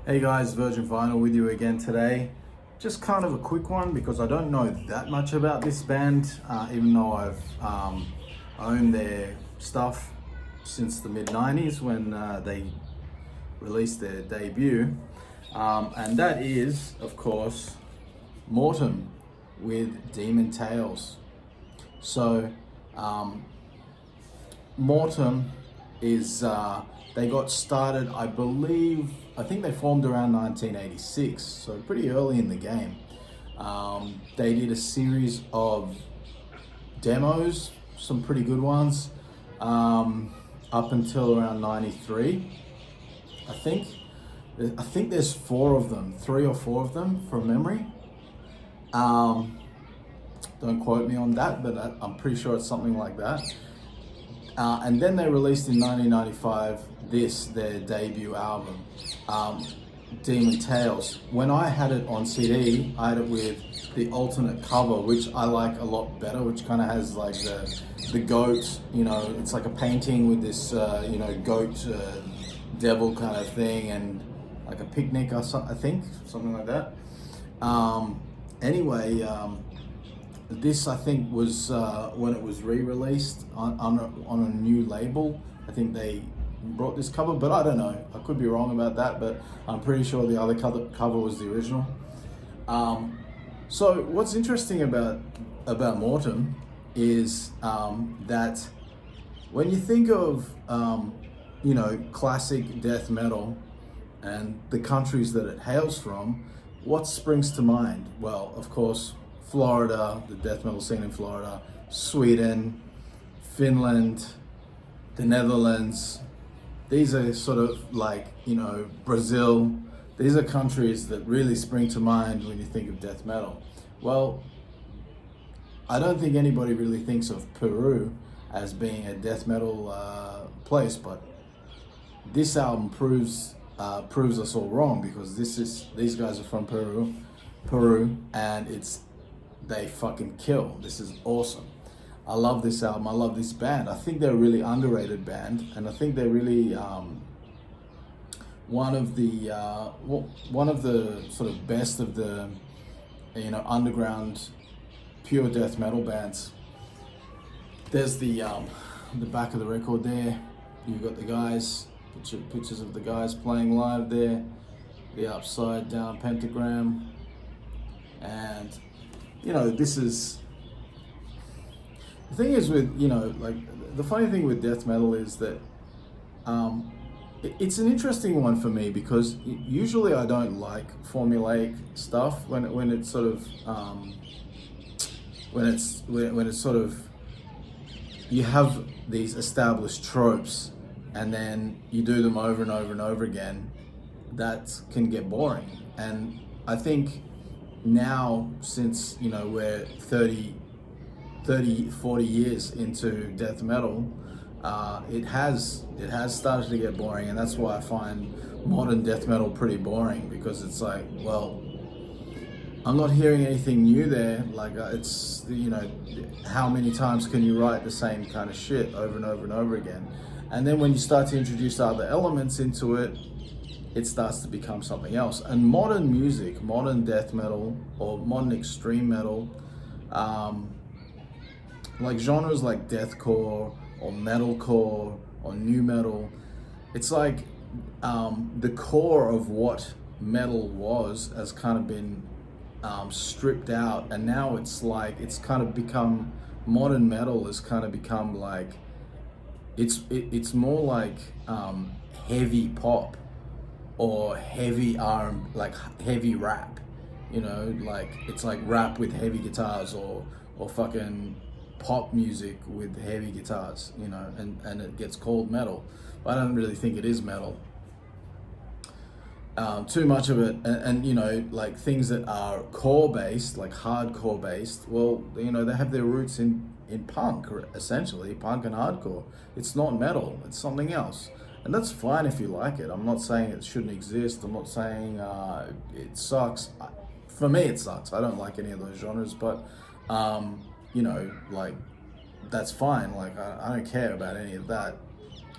Hey guys, Virgin Vinyl with you again today. Just kind of a quick one because I don't know that much about this band, even though I've owned their stuff since the mid 90s when they released their debut. And that is, of course, Mortem with Demon Tales. So, Mortem is they got started, I think they formed around 1986, so pretty early in the game. They did a series of demos, some pretty good ones, up until around 93, I think. I think there's three or four of them from memory. Don't quote me on that, but I'm pretty sure it's something like that. And then they released in 1995 their debut album, Demon Tales. When I had it on CD, I had it with the alternate cover, which I like a lot better, which kind of has like the goat, it's like a painting with this, goat devil kind of thing, and like a picnic or something, I think, something like that. Anyway, this I think was when it was re-released on a new label. I think they brought this cover, but I don't know. I could be wrong about that, but I'm pretty sure the other cover was the original. So what's interesting about Mortem is that when you think of classic death metal and the countries that it hails from, what springs to mind? Well, of course, Florida, the death metal scene in Florida, Sweden, Finland, the Netherlands. These are sort of like, Brazil. These are countries that really spring to mind when you think of death metal. Well, I don't think anybody really thinks of Peru as being a death metal place, but this album proves us all wrong, because these guys are from Peru, and they fucking kill. This is awesome. I love this album. I love this band. I think they're a really underrated band, and I think they're really one of the sort of best of the underground pure death metal bands. There's the back of the record there. You've got the guys, pictures of the guys playing live there, the upside down pentagram, and this is the thing is with the funny thing with death metal is that it's an interesting one for me, because usually I don't like formulaic stuff when it's sort of when it's sort of, you have these established tropes and then you do them over and over and over again. That can get boring. And I think now, since we're 30, 40 years into death metal, it has started to get boring, and that's why I find modern death metal pretty boring, because it's like, well, I'm not hearing anything new there. Like, it's how many times can you write the same kind of shit over and over and over again? And then when you start to introduce other elements into it, it starts to become something else. And modern music, modern death metal or modern extreme metal, like genres like deathcore or metalcore or new metal, it's like the core of what metal was has kind of been stripped out, and now it's kind of become, modern metal has kind of become like, it's more like heavy pop or heavy like heavy rap, like it's like rap with heavy guitars, or fucking pop music with heavy guitars, and it gets called metal. But I don't really think it is metal. Too much of it, and like things that are core based, like hardcore based, well, they have their roots in punk, essentially punk and hardcore. It's not metal, it's something else, and that's fine if you like it. I'm not saying it shouldn't exist. I'm not saying it sucks. For me, it sucks. I don't like any of those genres, but like, that's fine. Like, I don't care about any of that.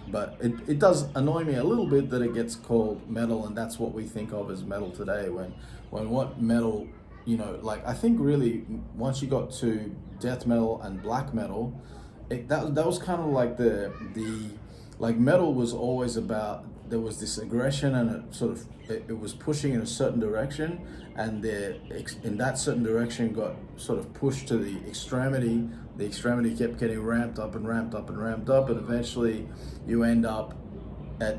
But it does annoy me a little bit that it gets called metal, and that's what we think of as metal today. When what metal, like I think really once you got to death metal and black metal, that was kind of like the like metal was always about, there was this aggression, and it was pushing in a certain direction, and in that certain direction got sort of pushed to the extremity. The extremity kept getting ramped up and ramped up and ramped up, and eventually you end up at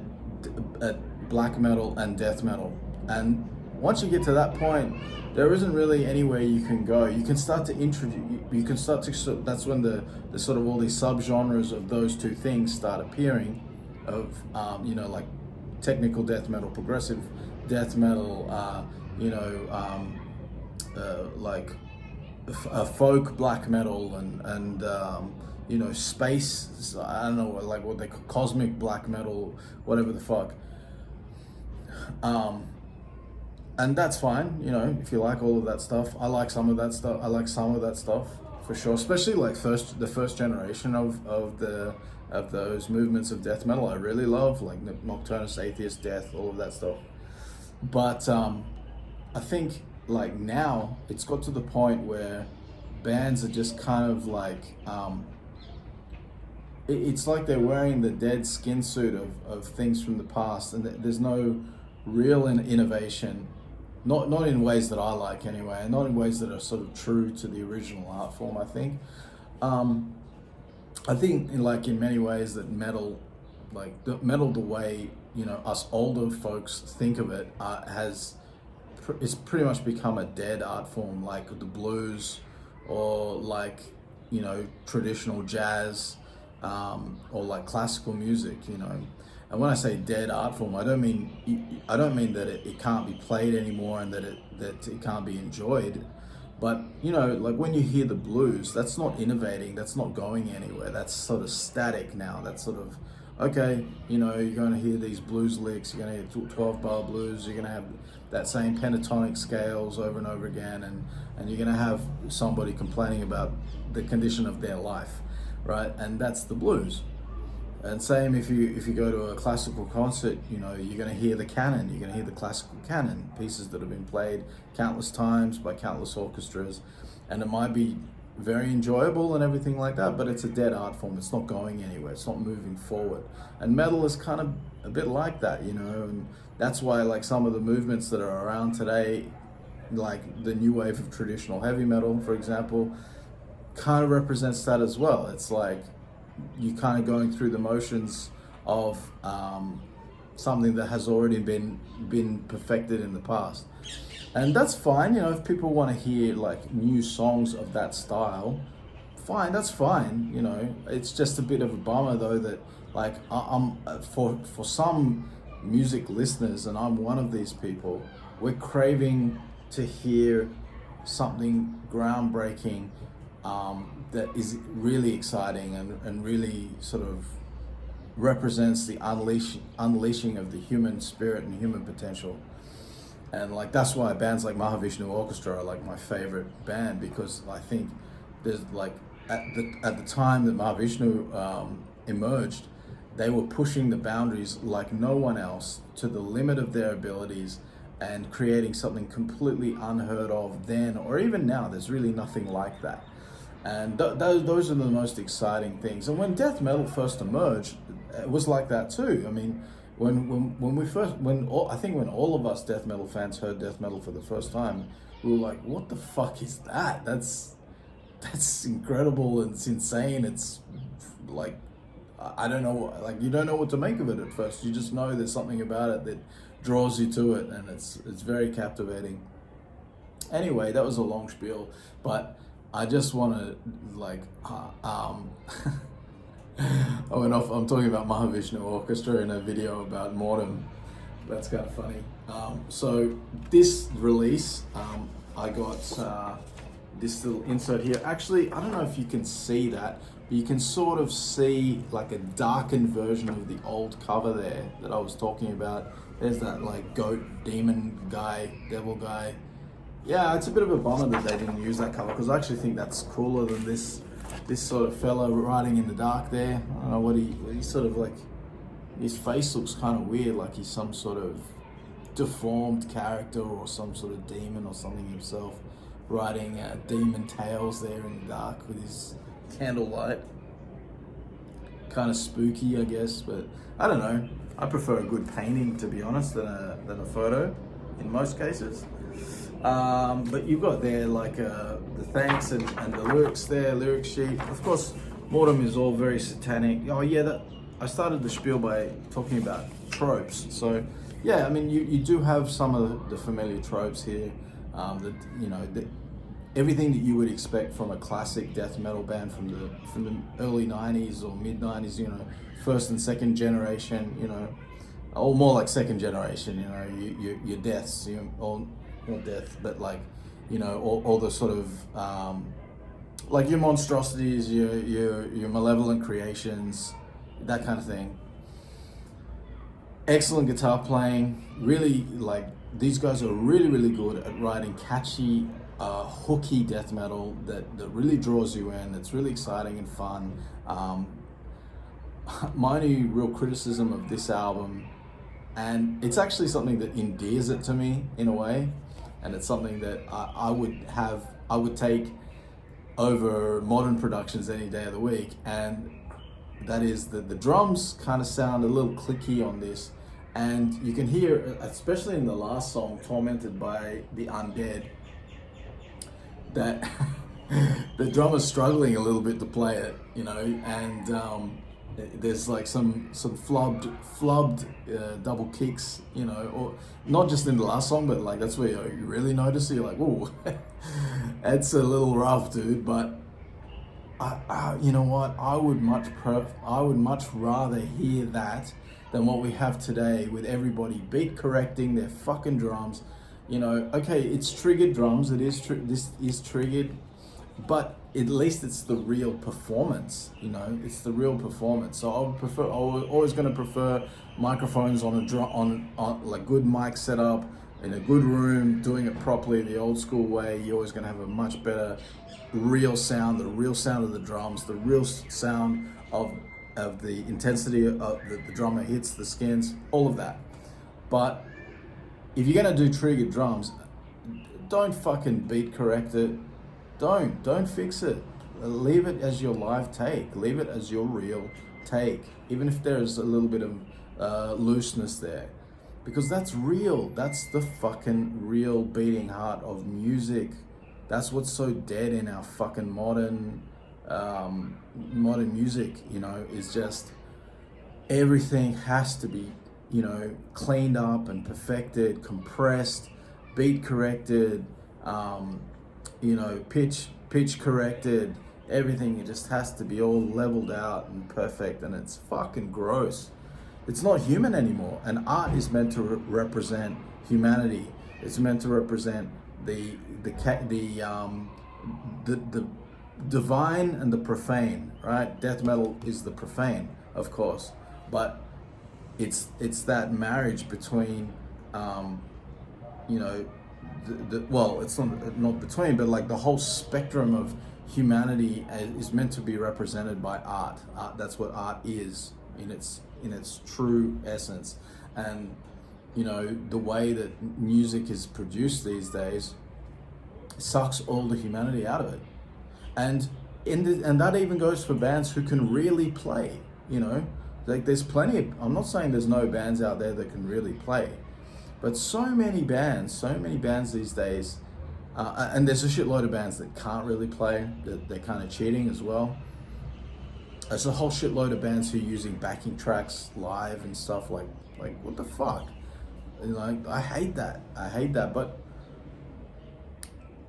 black metal and death metal. And once you get to that point, there isn't really anywhere you can go. You can start to that's when the sort of all these subgenres of those two things start appearing, of like technical death metal, progressive death metal, like folk black metal, and space, I don't know, like what they call cosmic black metal, whatever the fuck. And that's fine, if you like all of that stuff. I like some of that stuff for sure, especially like the first generation of those movements of death metal. I really love, like Nocturnus, Atheist Death, all of that stuff. But I think like now it's got to the point where bands are just kind of like it's like they're wearing the dead skin suit of things from the past, and there's no real innovation. Not in ways that I like anyway, and not in ways that are sort of true to the original art form, I think. I think in many ways that metal, the way, us older folks think of it, it's pretty much become a dead art form, like the blues, or like, traditional jazz, or like classical music, And when I say dead art form, I don't mean that it can't be played anymore and that it can't be enjoyed. But like when you hear the blues, that's not innovating, that's not going anywhere. That's sort of static now. That's sort of, okay, you're going to hear these blues licks, you're going to hear 12-bar blues, you're going to have that same pentatonic scales over and over again, and you're going to have somebody complaining about the condition of their life, right? And that's the blues. And same if you go to a classical concert, you're going to hear the canon, you're going to hear the classical canon, pieces that have been played countless times by countless orchestras, and it might be very enjoyable and everything like that, but it's a dead art form. It's not going anywhere, it's not moving forward. And metal is kind of a bit like that, and that's why like some of the movements that are around today, like the new wave of traditional heavy metal, for example, kind of represents that as well. It's like you kind of going through the motions of something that has already been perfected in the past, and that's fine. If people want to hear like new songs of that style, fine, that's fine. It's just a bit of a bummer though that like I'm for some music listeners, and I'm one of these people, we're craving to hear something groundbreaking, that is really exciting and really sort of represents the unleashing of the human spirit and human potential. And like that's why bands like Mahavishnu Orchestra are like my favorite band, because I think there's like at the time that Mahavishnu emerged, they were pushing the boundaries like no one else to the limit of their abilities, and creating something completely unheard of then or even now. There's really nothing like that. And those are the most exciting things. And when death metal first emerged, it was like that too. I mean, when all of us death metal fans heard death metal for the first time, we were like, "What the fuck is that? That's incredible. It's insane. It's like, I don't know. Like you don't know what to make of it at first. You just know there's something about it that draws you to it, and it's very captivating." Anyway, that was a long spiel, but I just want to I went off. I'm talking about Mahavishnu Orchestra in a video about Mortem. That's kind of funny. So this release, I got this little insert here. Actually, I don't know if you can see that, but you can sort of see like a darkened version of the old cover there that I was talking about. There's that like goat demon guy, devil guy. Yeah, it's a bit of a bummer that they didn't use that cover, because I actually think that's cooler than this sort of fella riding in the dark there. I don't know what he sort of like, his face looks kind of weird, like he's some sort of deformed character or some sort of demon or something himself, riding demon tales there in the dark with his candlelight. Kind of spooky, I guess, but I don't know. I prefer a good painting, to be honest, than a photo in most cases. But you've got there like the thanks and the lyrics there, lyric sheet. Of course, Mortem is all very satanic. Oh yeah, I started the spiel by talking about tropes. So yeah, I mean you do have some of the familiar tropes here. Everything that you would expect from a classic death metal band from the early '90s or mid '90s. First and second generation. Or more like second generation. Your deaths. Or not death, but like all the sort of like your monstrosities, your malevolent creations, that kind of thing. Excellent guitar playing. Really, like, these guys are really good at writing catchy, hooky death metal that really draws you in. It's really exciting and fun. My only real criticism of this album, and it's actually something that endears it to me in a way, and it's something that I would take over modern productions any day of the week, and that is that the drums kind of sound a little clicky on this, and you can hear, especially in the last song, Tormented by the Undead, that the drummer's struggling a little bit to play it, and there's like some flubbed double kicks, or not just in the last song, but like that's where you really notice it. You're like, whoa, it's a little rough, dude. But you know what? I would much rather hear that than what we have today with everybody beat correcting their fucking drums. Okay, it's triggered drums. This is triggered, but at least it's the real performance. It's the real performance. So I was always going to prefer microphones on like good mic setup in a good room, doing it properly the old school way. You're always going to have a much better real sound, the real sound of the drums, the real sound of the intensity of the drummer hits the skins, all of that. But if you're going to do triggered drums, don't fucking beat correct it. Don't fix it. Leave it as your live take. Leave it as your real take, even if there's a little bit of looseness there, because that's real. That's the fucking real beating heart of music. That's what's so dead in our fucking modern music. Is just everything has to be cleaned up and perfected, compressed, beat corrected. Pitch corrected, everything. It just has to be all leveled out and perfect, and it's fucking gross. It's not human anymore. And art is meant to represent humanity. It's meant to represent the divine and the profane, right? Death metal is the profane, of course, but it's that marriage between well, it's not between, but like the whole spectrum of humanity is meant to be represented by art. That's what art is in its true essence. And the way that music is produced these days sucks all the humanity out of it. And that even goes for bands who can really play. Like there's plenty of, I'm not saying there's no bands out there that can really play, but so many bands these days, and there's a shitload of bands that can't really play, that they're kind of cheating as well. There's a whole shitload of bands who are using backing tracks live and stuff, like what the fuck? I hate that, but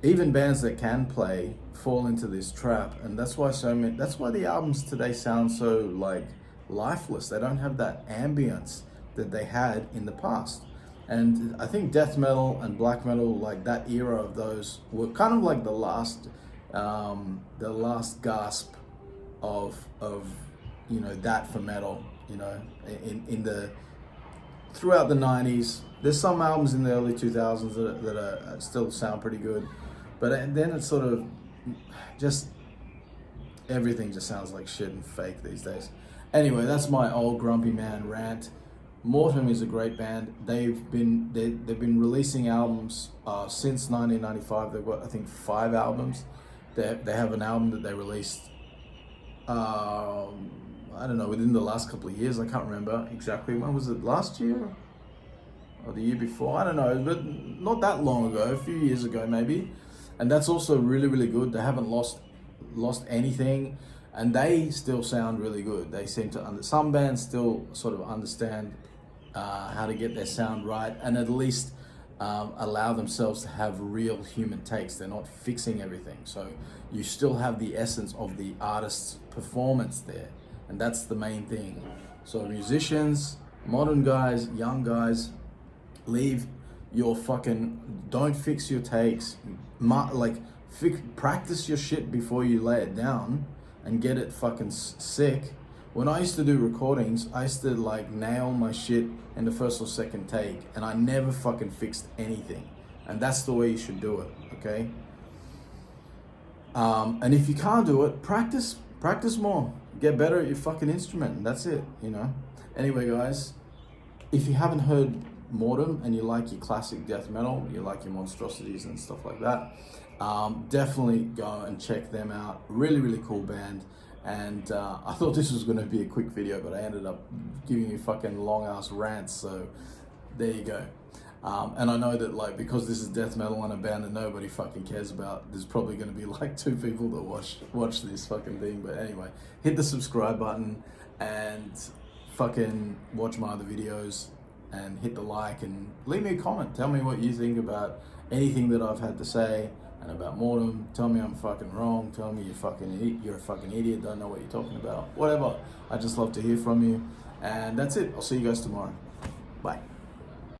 even bands that can play fall into this trap, and that's why the albums today sound so like lifeless. They don't have that ambience that they had in the past. And I think death metal and black metal, like that era of those, were kind of like the last gasp of that for metal. Throughout the 90s. There's some albums in the early 2000s that are still sound pretty good, but then it's sort of just everything just sounds like shit and fake these days. Anyway, that's my old grumpy man rant. Mortem is a great band. They've been releasing albums since 1995. They've got, I think, 5 albums. They have an album that they released, I don't know, within the last couple of years. I can't remember exactly. When was it? Last year or the year before? I don't know, but not that long ago. A few years ago maybe. And that's also really, really good. They haven't lost anything, and they still sound really good. They seem to some bands still sort of understand how to get their sound right, and at least allow themselves to have real human takes. They're not fixing everything, so you still have the essence of the artist's performance there, and that's the main thing. So musicians, modern guys, young guys, leave your don't fix your takes. Practice your shit before you lay it down and get it fucking sick. When I used to do recordings, I used to like nail my shit in the first or second take, and I never fucking fixed anything. And that's the way you should do it, okay? And if you can't do it, practice more. Get better at your fucking instrument, and that's it, you know? Anyway, guys, if you haven't heard Mortem and you like your classic death metal, you like your monstrosities and stuff like that, definitely go and check them out. Really, really cool band. And I thought this was going to be a quick video, but I ended up giving you fucking long ass rants, so there you go. And I know that, like, because this is death metal and a band that nobody fucking cares about, there's probably going to be like 2 people that watch this fucking thing. But anyway, hit the subscribe button and fucking watch my other videos, and hit the like and leave me a comment. Tell me what you think about anything that I've had to say, and about Mortem. Tell me I'm fucking wrong. Tell me you're a fucking idiot, don't know what you're talking about. Whatever. I just love to hear from you. And that's it. I'll see you guys tomorrow. Bye.